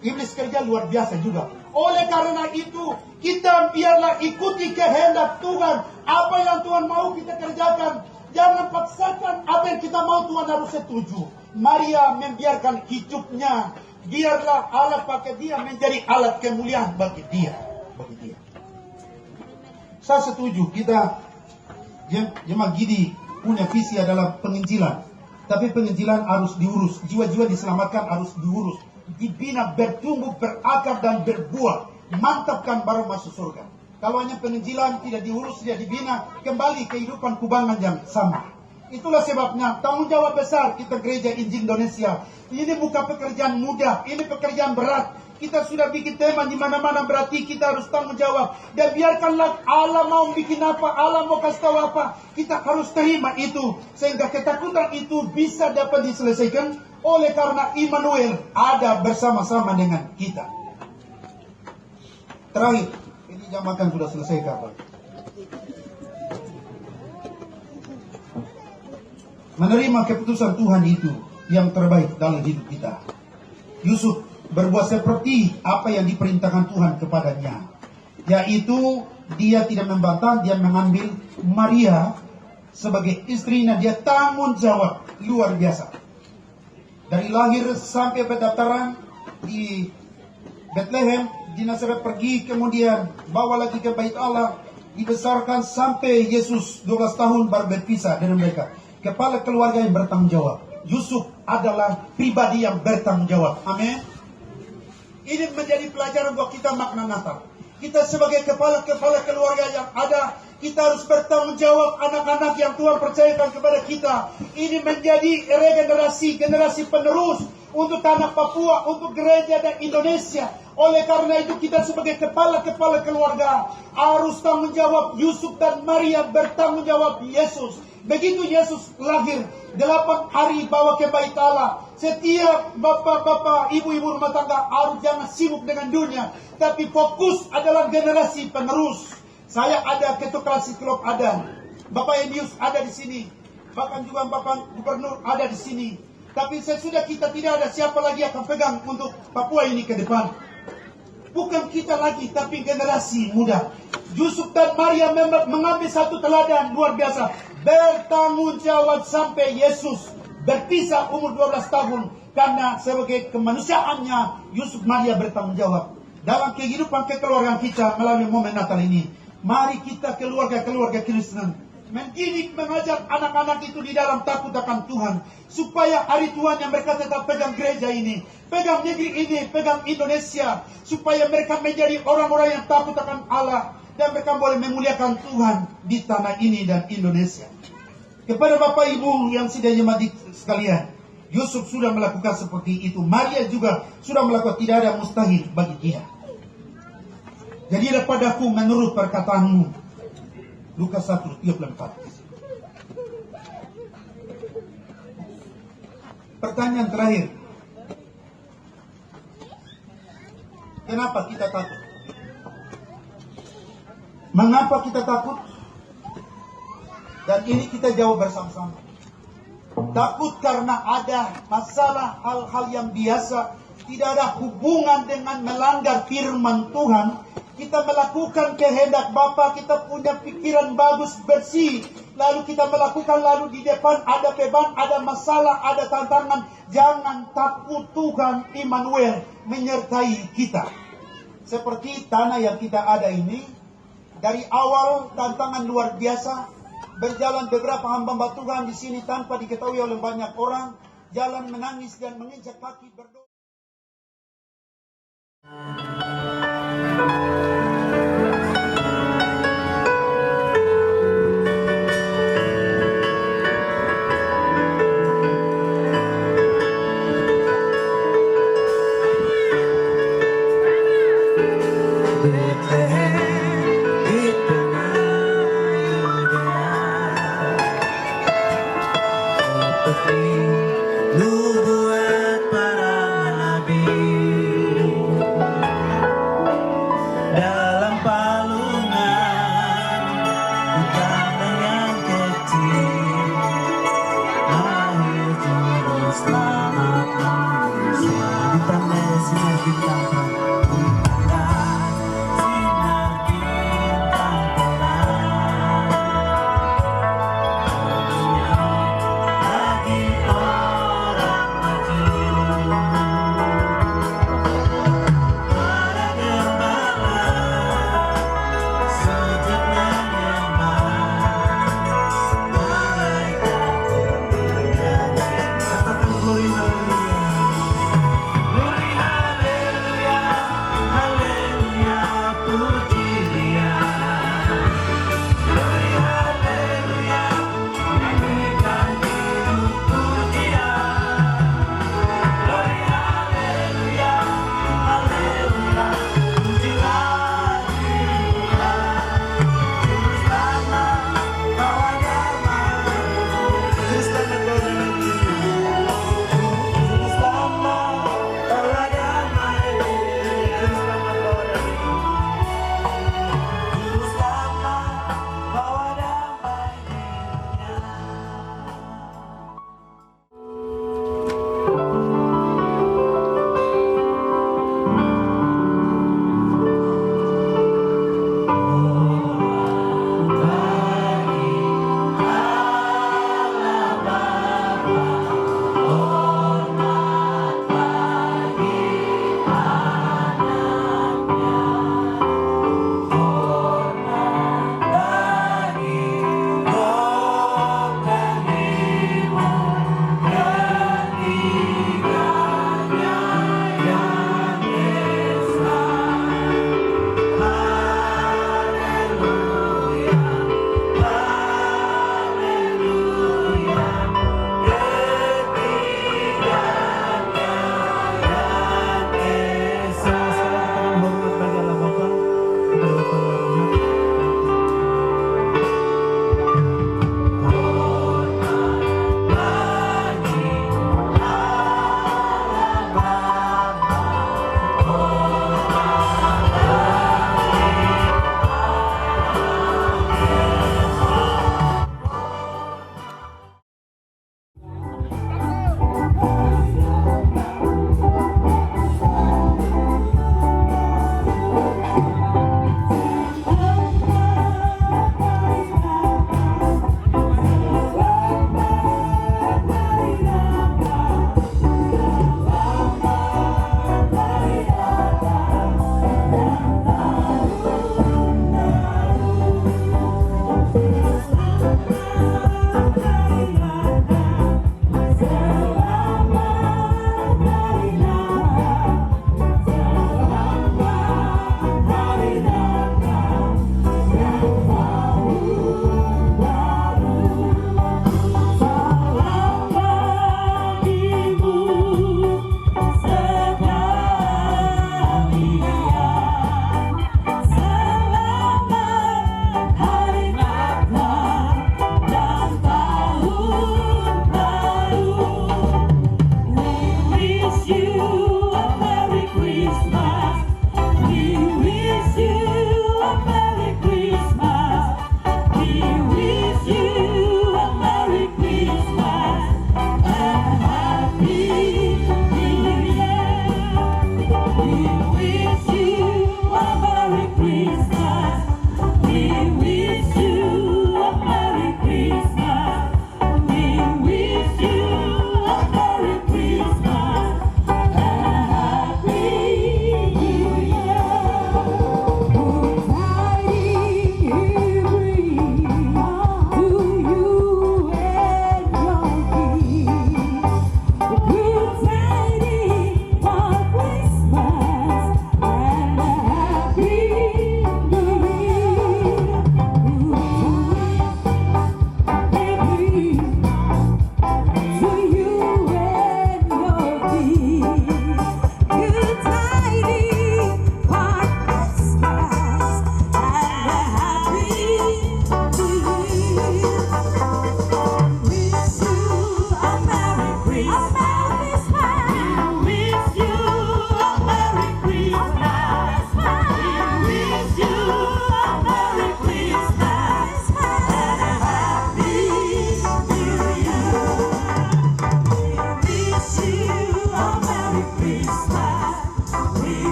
iblis kerja luar biasa juga. Oleh karena itu kita biarlah ikuti kehendak Tuhan. Apa yang Tuhan mau kita kerjakan. Jangan paksakan apa yang kita mau, Tuhan harus setuju. Maria membiarkan hidupnya. Biarlah Allah pakai dia menjadi alat kemuliaan bagi dia. Saya setuju kita jemaat Gidi punya visi adalah penginjilan. Tapi penginjilan harus diurus. Jiwa-jiwa diselamatkan harus diurus. Dibina, bertumbuh, berakar dan berbuah. Mantapkan baru masuk surga. Kalau hanya penginjilan tidak diurus, tidak dibina, kembali kehidupan kubangan yang sama. Itulah sebabnya tanggung jawab besar kita Gereja Injil Indonesia. Ini bukan pekerjaan mudah, ini pekerjaan berat. Kita sudah bikin tema di mana-mana, berarti kita harus tanggung jawab. Dan biarkanlah Allah mau bikin apa, Allah mau kasih tahu apa, kita harus terima itu. Sehingga ketakutan itu bisa dapat diselesaikan oleh karena Immanuel ada bersama-sama dengan kita. Terakhir, ini jam makan sudah selesai kapan? Menerima keputusan Tuhan itu yang terbaik dalam hidup kita. Yusuf berbuat seperti apa yang diperintahkan Tuhan kepadanya. Yaitu dia tidak membantah, dia mengambil Maria sebagai istrinya. Dia tanggung jawab luar biasa. Dari lahir sampai pendaftaran di Bethlehem, di Nazaret pergi, kemudian bawa lagi ke Bait Allah, dibesarkan sampai Yesus 12 tahun baru berpisah dengan mereka. Kepala keluarga yang bertanggung jawab. Yusuf adalah pribadi yang bertanggung jawab. Amin. Ini menjadi pelajaran buat kita makna Natal. Kita sebagai kepala-kepala keluarga yang ada, kita harus bertanggung jawab anak-anak yang Tuhan percayakan kepada kita. Ini menjadi generasi penerus untuk tanah Papua, untuk gereja dan Indonesia. Oleh karena itu kita sebagai kepala-kepala keluarga harus tanggung jawab. Yusuf dan Maria bertanggung jawab Yesus. Begitu Yesus lahir, 8 hari bawa ke Bait Allah. Setiap bapak-bapak, ibu-ibu rumah tangga harus jangan sibuk dengan dunia, tapi fokus adalah generasi penerus. Saya ada Ketua Klasis Klub ada, Bapak Endius ada di sini, bahkan juga Bapak Gubernur ada di sini. Tapi sesudah kita tidak ada, siapa lagi akan pegang untuk Papua ini ke depan? Bukan kita lagi, tapi generasi muda. Yusuf dan Maria mengambil satu teladan luar biasa. Bertanggung jawab sampai Yesus berpisah umur 12 tahun. Karena sebagai kemanusiaannya, Yusuf Maria bertanggung jawab. Dalam kehidupan kekeluargaan kita melalui momen Natal ini, mari kita keluarga-keluarga Kristen mendidik, mengajar anak-anak itu di dalam takut akan Tuhan. Supaya hari Tuhan yang mereka tetap pegang gereja ini, pegang negeri ini, pegang Indonesia. Supaya mereka menjadi orang-orang yang takut akan Allah. Dan mereka boleh memuliakan Tuhan di tanah ini dan Indonesia. Kepada Bapak Ibu yang sudah jemaat sekalian, Yusuf sudah melakukan seperti itu. Maria juga sudah melakukan, tidak ada mustahil bagi dia. Jadilah padaku menurut perkataanmu. Lukas 1:34. Pertanyaan terakhir. Kenapa kita takut? Mengapa kita takut? Dan ini kita jawab bersama-sama. Takut karena ada masalah, hal-hal yang biasa, tidak ada hubungan dengan melanggar firman Tuhan. Kita melakukan kehendak Bapa, kita punya pikiran bagus, bersih. Lalu kita melakukan, lalu di depan ada beban, ada masalah, ada tantangan. Jangan takut, Tuhan Immanuel menyertai kita. Seperti tanah yang kita ada ini, dari awal tantangan luar biasa, berjalan beberapa hamba Tuhan di sini tanpa diketahui oleh banyak orang, jalan menangis dan menginjak kaki berdoa. Nubuat para nabi dalam palungan bukan yang kecil, lahir juru selamat manusia di tanah sinar bintang.